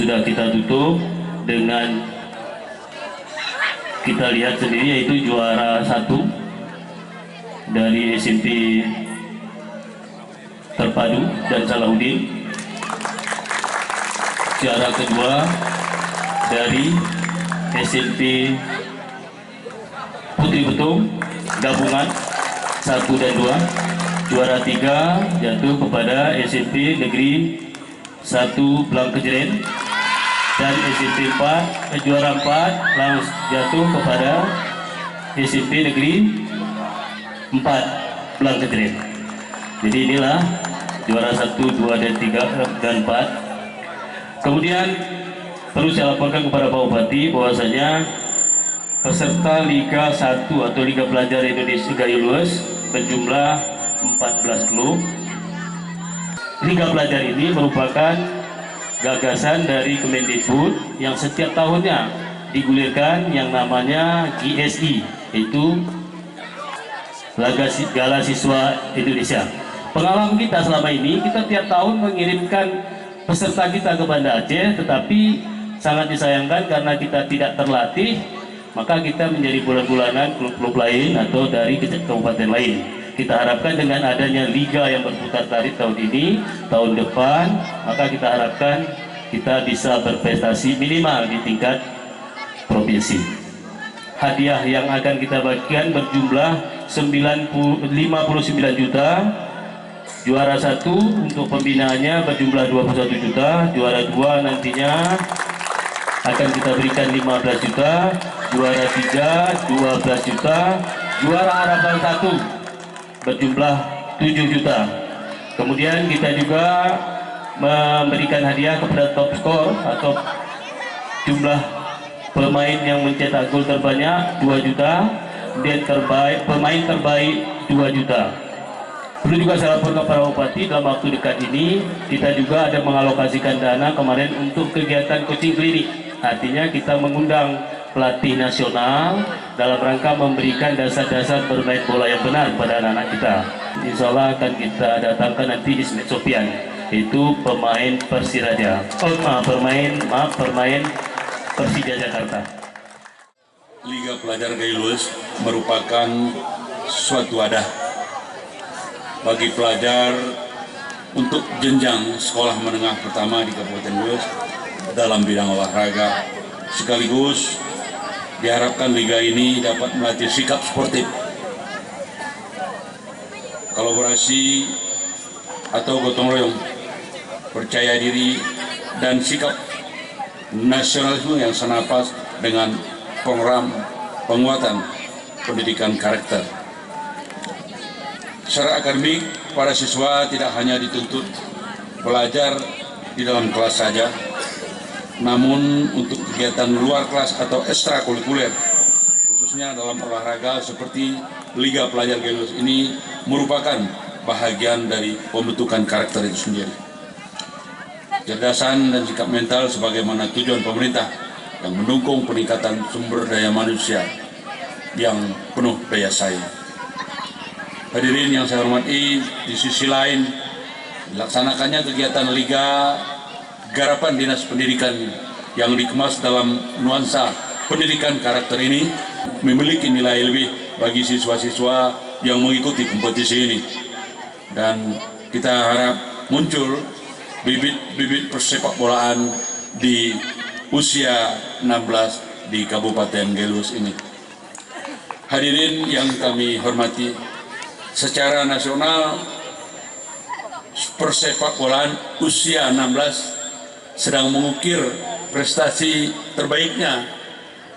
sudah kita tutup dengan kita lihat sendiri, yaitu juara 1 dari SMP Terpadu dan Salahuddin, juara kedua dari SMP Putri Betung gabungan 1 dan 2, juara 3 jatuh kepada SMP Negeri 1 Blang Kejeren, dan SMP 4 juara 4 langsung jatuh kepada SMP Negeri 4 Blang Kejeren. Jadi inilah juara 1, 2, dan 3 dan 4. Kemudian perlu saya laporkan kepada Pak Bupati bahwasanya peserta Liga 1 atau Liga Pelajar Indonesia Gayo Lues berjumlah 14 klub. Liga Pelajar ini merupakan gagasan dari Kemendikbud yang setiap tahunnya digulirkan yang namanya GSI, yaitu Gala Siswa Indonesia. Pengalaman kita selama ini, kita tiap tahun mengirimkan peserta kita ke Banda Aceh, tetapi sangat disayangkan karena kita tidak terlatih, maka kita menjadi bulan-bulanan klub-klub lain atau dari kabupaten lain. Kita harapkan dengan adanya liga yang berputar tarik tahun ini, tahun depan, maka kita harapkan kita bisa berprestasi minimal di tingkat provinsi. Hadiah yang akan kita bagikan berjumlah 59 juta. Juara 1 untuk pembinaannya berjumlah 21 juta, juara 2 nantinya akan kita berikan 15 juta, juara 3 12 juta, juara harapan 1 berjumlah 7 juta. Kemudian kita juga memberikan hadiah kepada top skor atau jumlah pemain yang mencetak gol terbanyak 2 juta, dan pemain terbaik 2 juta. Perlu juga saya laporkan kepada Bupati, dalam waktu dekat ini kita juga ada mengalokasikan dana kemarin untuk kegiatan coaching klinik. Artinya kita mengundang pelatih nasional dalam rangka memberikan dasar-dasar bermain bola yang benar pada anak-anak kita. Insya Allah akan kita datangkan nanti Ismet Sofian, itu pemain Persiraja. Pemain Persija Jakarta. Liga Pelajar Gayo Lues merupakan suatu wadah bagi pelajar untuk jenjang sekolah menengah pertama di Kabupaten Lues dalam bidang olahraga. Sekaligus diharapkan liga ini dapat melatih sikap sportif, kolaborasi atau gotong royong, percaya diri, dan sikap nasionalisme yang senapas dengan program penguatan pendidikan karakter. Secara akademik, para siswa tidak hanya dituntut belajar di dalam kelas saja, namun untuk kegiatan luar kelas atau ekstrakurikuler, khususnya dalam olahraga seperti Liga Pelajar Gayo Lues ini merupakan bahagian dari pembentukan karakter itu sendiri. Cerdasan dan sikap mental sebagaimana tujuan pemerintah yang mendukung peningkatan sumber daya manusia yang penuh daya saing. Hadirin yang saya hormati, di sisi lain dilaksanakannya kegiatan Liga Garapan Dinas Pendidikan yang dikemas dalam nuansa pendidikan karakter ini memiliki nilai lebih bagi siswa-siswa yang mengikuti kompetisi ini, dan kita harap muncul bibit-bibit persepak bolaan di usia 16 di Kabupaten Gayo Lues ini. Hadirin yang kami hormati, secara nasional persepak bolaan usia 16 sedang mengukir prestasi terbaiknya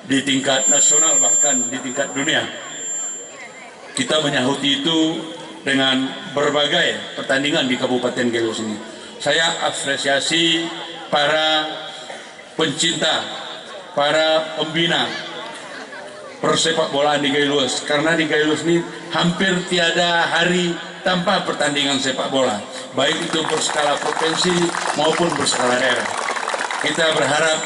di tingkat nasional, bahkan di tingkat dunia. Kita menyahuti itu dengan berbagai pertandingan di Kabupaten Gayo Lues ini. Saya apresiasi para pencinta, para pembina persepak bolaan di Gayo Lues, karena di Gayo Lues ini hampir tiada hari tanpa pertandingan sepak bola, baik itu berskala provinsi maupun berskala daerah. Kita berharap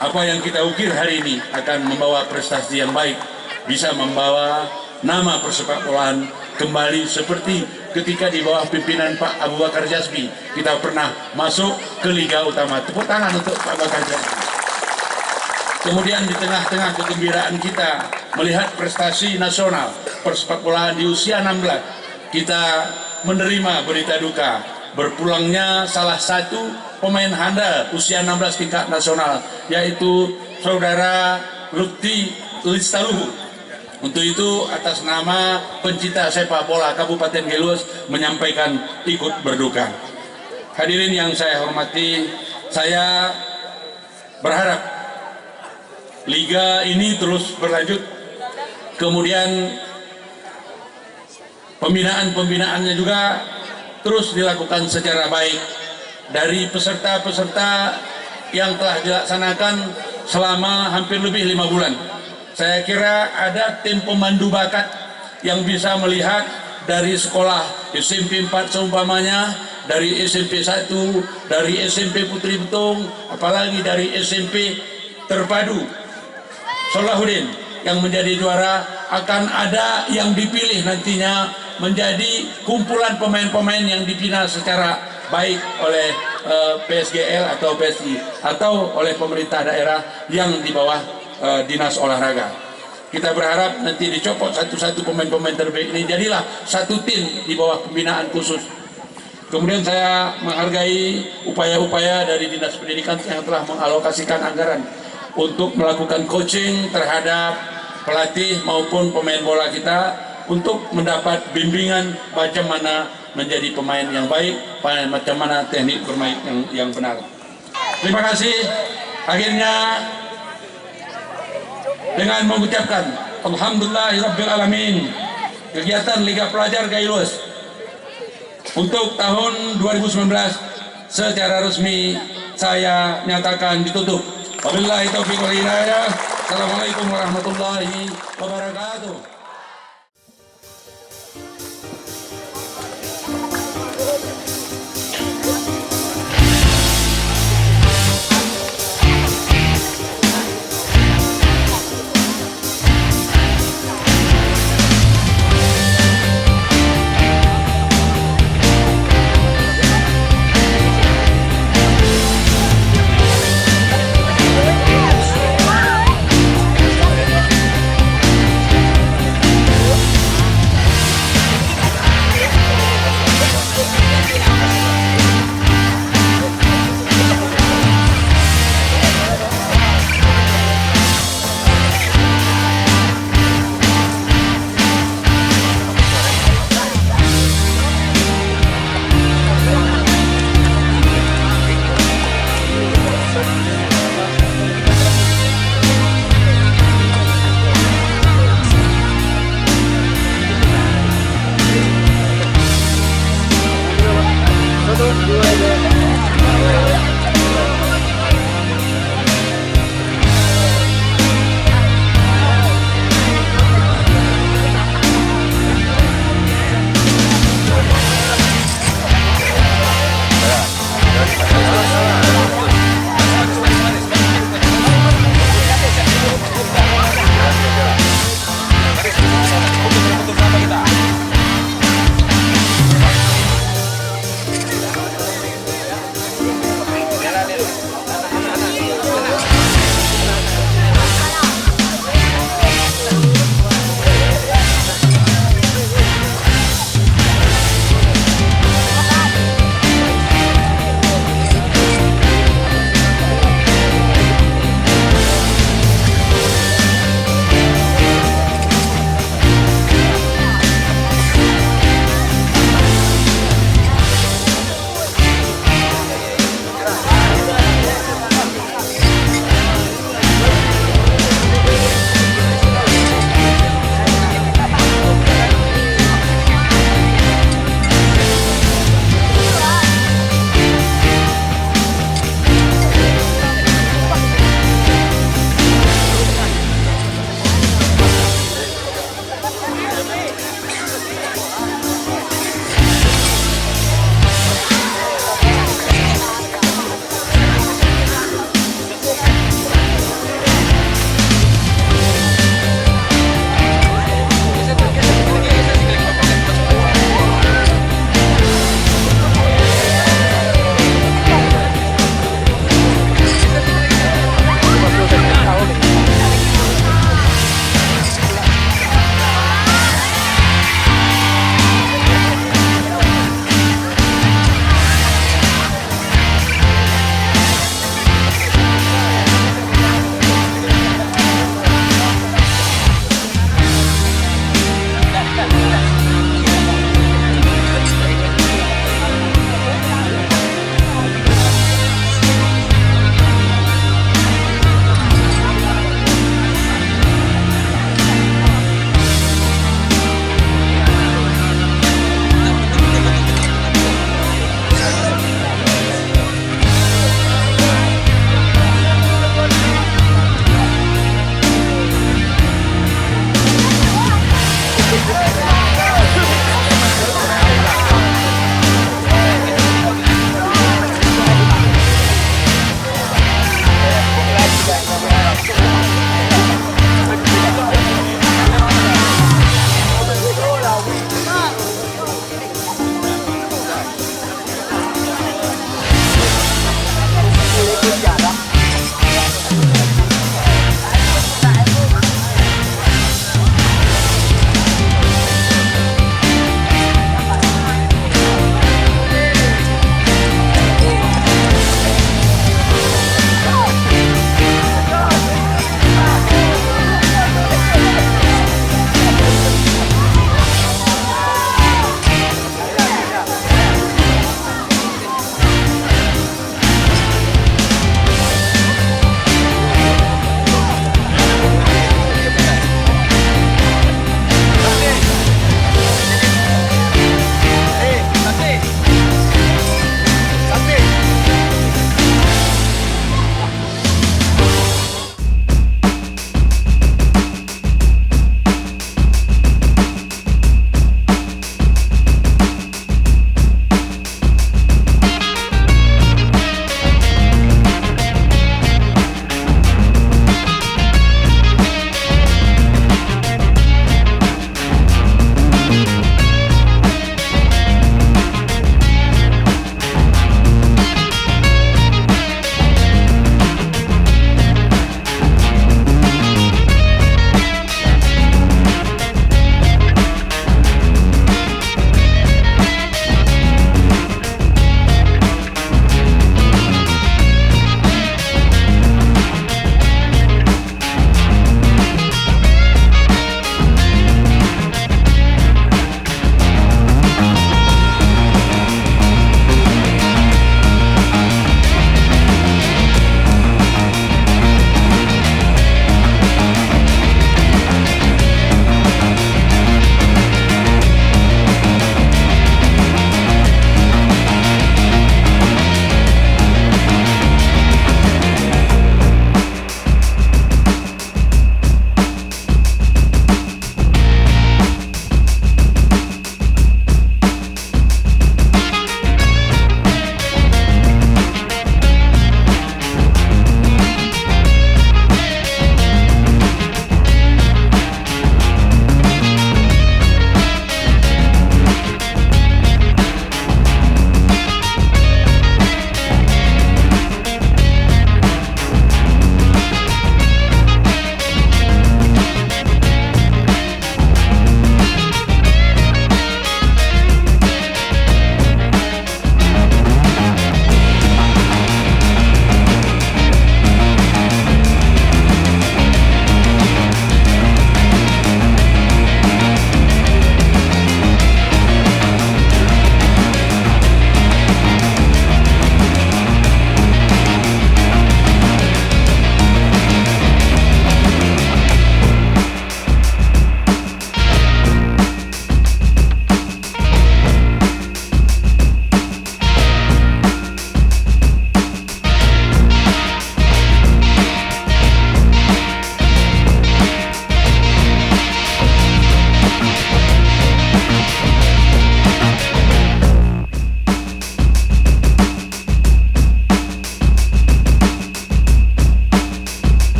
apa yang kita ukir hari ini akan membawa prestasi yang baik, bisa membawa nama persepak bolaan kembali seperti ketika di bawah pimpinan Pak Abu Bakar Jasbi kita pernah masuk ke Liga Utama. Tepuk tangan untuk Pak Bakar Jasbi. Kemudian di tengah-tengah kegembiraan kita melihat prestasi nasional persepak bolaan di usia 16, kita menerima berita duka berpulangnya salah satu pemain handal usia 16 tingkat nasional, yaitu saudara Lutfi Listaluhu. Untuk itu atas nama pencinta sepak bola Kabupaten Geluas menyampaikan ikut berduka. Hadirin yang saya hormati, saya berharap liga ini terus berlanjut, kemudian pembinaannya juga terus dilakukan secara baik dari peserta-peserta yang telah dilaksanakan selama hampir lebih 5 bulan. Saya kira ada tim pemandu bakat yang bisa melihat dari sekolah SMP 4 seumpamanya, dari SMP 1, dari SMP Putri Betung, apalagi dari SMP Terpadu Salahuddin yang menjadi juara. Akan ada yang dipilih nantinya menjadi kumpulan pemain-pemain yang dibina secara baik oleh PSGL atau PSI atau oleh pemerintah daerah yang di bawah dinas olahraga. Kita berharap nanti dicopot satu-satu pemain-pemain terbaik ini, jadilah satu tim di bawah pembinaan khusus. Kemudian saya menghargai upaya-upaya dari Dinas Pendidikan yang telah mengalokasikan anggaran untuk melakukan coaching terhadap pelatih maupun pemain bola kita untuk mendapat bimbingan macam mana menjadi pemain yang baik, macam mana teknik bermain yang benar. Terima kasih. Akhirnya dengan mengucapkan Alhamdulillahirrabbilalamin, kegiatan Liga Pelajar Geluas untuk tahun 2019 secara resmi saya nyatakan ditutup. Wabillahi taufiq wal hidayah. Assalamualaikum warahmatullahi wabarakatuh.